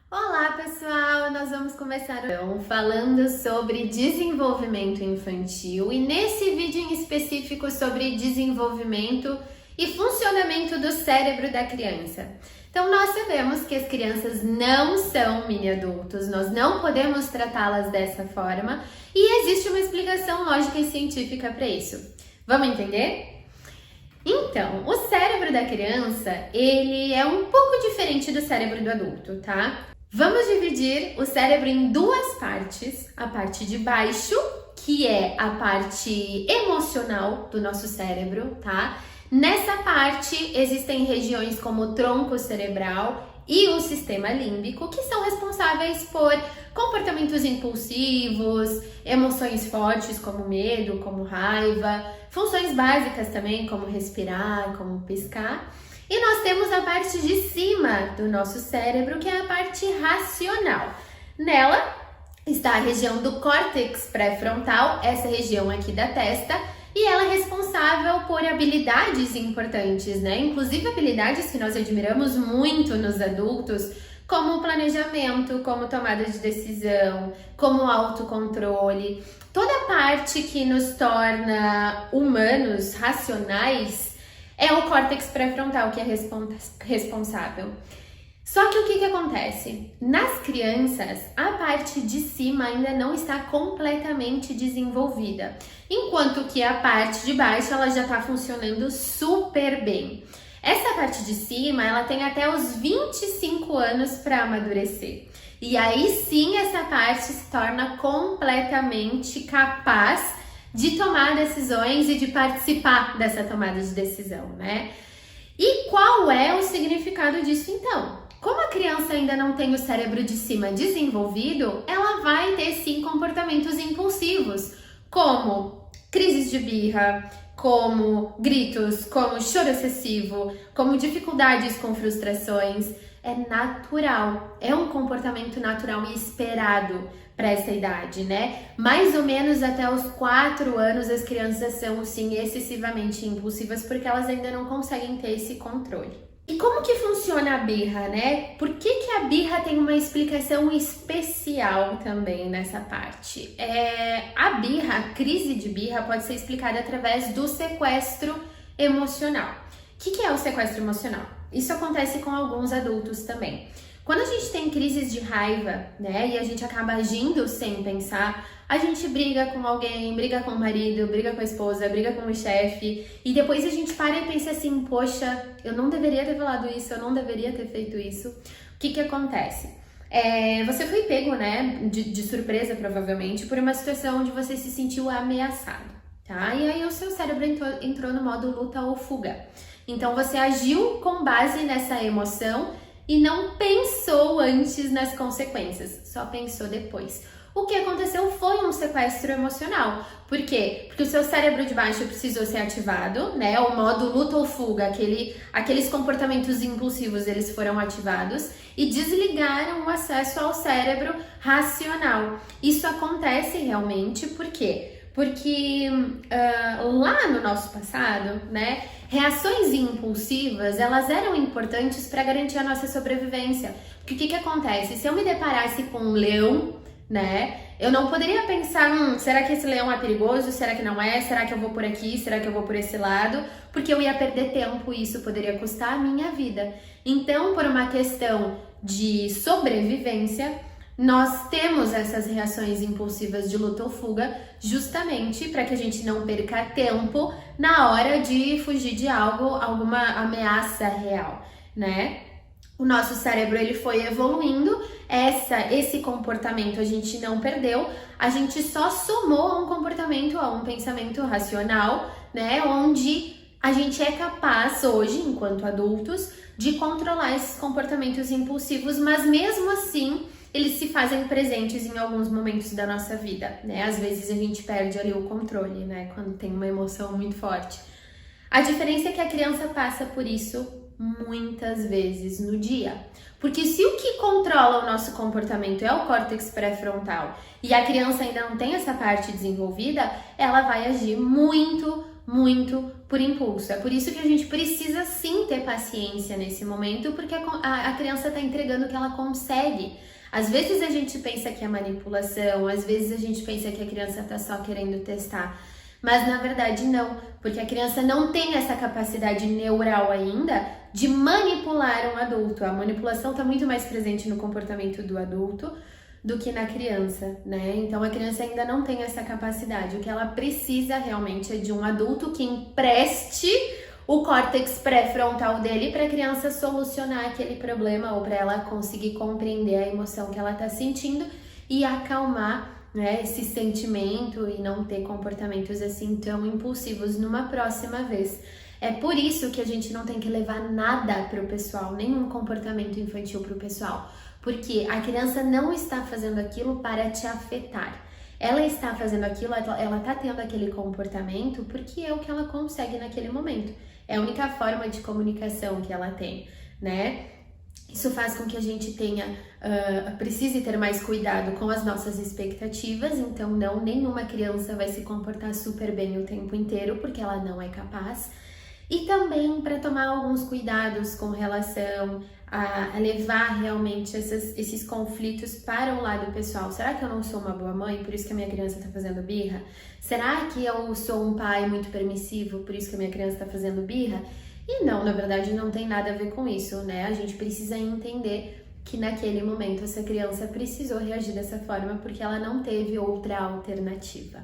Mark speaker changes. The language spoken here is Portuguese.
Speaker 1: Olá pessoal, nós vamos começar então falando sobre desenvolvimento infantil e nesse vídeo em específico sobre desenvolvimento e funcionamento do cérebro da criança. Então nós sabemos que as crianças não são mini adultos, nós não podemos tratá-las dessa forma e existe uma explicação lógica e científica para isso. Vamos entender? Então, o cérebro da criança, ele é um pouco diferente do cérebro do adulto, tá? Vamos dividir o cérebro em duas partes. A parte de baixo, que é a parte emocional do nosso cérebro, tá? Nessa parte existem regiões como o tronco cerebral e o sistema límbico, que são responsáveis por comportamentos impulsivos, emoções fortes como medo, como raiva, funções básicas também como respirar, como piscar. E nós temos a parte de cima do nosso cérebro, que é a parte racional. Nela está a região do córtex pré-frontal, essa região aqui da testa, e ela é responsável por habilidades importantes, né? Inclusive habilidades que nós admiramos muito nos adultos, como planejamento, como tomada de decisão, como autocontrole. Toda a parte que nos torna humanos, racionais, é o córtex pré-frontal que é responsável. Só que o que acontece? Nas crianças, a parte de cima ainda não está completamente desenvolvida, enquanto que a parte de baixo ela já está funcionando super bem. Essa parte de cima, ela tem até os 25 anos para amadurecer. E aí sim essa parte se torna completamente capaz de tomar decisões e de participar dessa tomada de decisão, né? E qual é o significado disso então? Como a criança ainda não tem o cérebro de cima desenvolvido, ela vai ter sim comportamentos impulsivos, como crises de birra, como gritos, como choro excessivo, como dificuldades com frustrações. É natural, é um comportamento natural e esperado para essa idade, né? Mais ou menos até os 4 anos as crianças são sim excessivamente impulsivas porque elas ainda não conseguem ter esse controle. E como que funciona a birra, né? Por que a birra tem uma explicação especial também nessa parte? A birra, a crise de birra pode ser explicada através do sequestro emocional. O que é o sequestro emocional? Isso acontece com alguns adultos também. Quando a gente tem crises de raiva, né, e a gente acaba agindo sem pensar, a gente briga com alguém, briga com o marido, briga com a esposa, briga com o chefe, e depois a gente para e pensa assim, poxa, eu não deveria ter falado isso, eu não deveria ter feito isso. O que acontece? Você foi pego, né, de surpresa provavelmente, por uma situação onde você se sentiu ameaçado, tá? E aí o seu cérebro entrou no modo luta ou fuga. Então você agiu com base nessa emoção e não pensou antes nas consequências, só pensou depois. O que aconteceu foi um sequestro emocional. Por quê? Porque o seu cérebro de baixo precisou ser ativado, né? O modo luta ou fuga, aqueles comportamentos impulsivos, eles foram ativados e desligaram o acesso ao cérebro racional. Isso acontece realmente, por quê? Porque lá no nosso passado, né, reações impulsivas, elas eram importantes para garantir a nossa sobrevivência. Porque o que acontece? Se eu me deparasse com um leão, né, eu não poderia pensar, será que esse leão é perigoso? Será que não é? Será que eu vou por aqui? Será que eu vou por esse lado? Porque eu ia perder tempo e isso poderia custar a minha vida. Então, por uma questão de sobrevivência, nós temos essas reações impulsivas de luta ou fuga justamente para que a gente não perca tempo na hora de fugir de alguma ameaça real, né? O nosso cérebro ele foi evoluindo, esse comportamento a gente não perdeu, a gente só somou a um comportamento, a um pensamento racional, né? Onde a gente é capaz hoje, enquanto adultos, de controlar esses comportamentos impulsivos, mas mesmo assim eles se fazem presentes em alguns momentos da nossa vida, né? Às vezes a gente perde ali o controle, né? Quando tem uma emoção muito forte. A diferença é que a criança passa por isso muitas vezes no dia. Porque se o que controla o nosso comportamento é o córtex pré-frontal e a criança ainda não tem essa parte desenvolvida, ela vai agir muito muito por impulso. É por isso que a gente precisa sim ter paciência nesse momento, porque a criança está entregando o que ela consegue. Às vezes a gente pensa que é manipulação, às vezes a gente pensa que a criança está só querendo testar, mas na verdade não, porque a criança não tem essa capacidade neural ainda de manipular um adulto. A manipulação está muito mais presente no comportamento do adulto do que na criança, né? Então a criança ainda não tem essa capacidade. O que ela precisa realmente é de um adulto que empreste o córtex pré-frontal dele para a criança solucionar aquele problema ou para ela conseguir compreender a emoção que ela está sentindo e acalmar, né, esse sentimento e não ter comportamentos assim tão impulsivos numa próxima vez. É por isso que a gente não tem que levar nada para o pessoal, nenhum comportamento infantil para o pessoal, porque a criança não está fazendo aquilo para te afetar. Ela está fazendo aquilo, ela está tendo aquele comportamento porque é o que ela consegue naquele momento. É a única forma de comunicação que ela tem, né? Isso faz com que a gente precise ter mais cuidado com as nossas expectativas. Então, nenhuma criança vai se comportar super bem o tempo inteiro, porque ela não é capaz. E também para tomar alguns cuidados com relação a levar realmente esses conflitos para o lado pessoal. Será que eu não sou uma boa mãe, por isso que a minha criança está fazendo birra? Será que eu sou um pai muito permissivo, por isso que a minha criança está fazendo birra? E não, na verdade não tem nada a ver com isso, né? A gente precisa entender que naquele momento essa criança precisou reagir dessa forma porque ela não teve outra alternativa.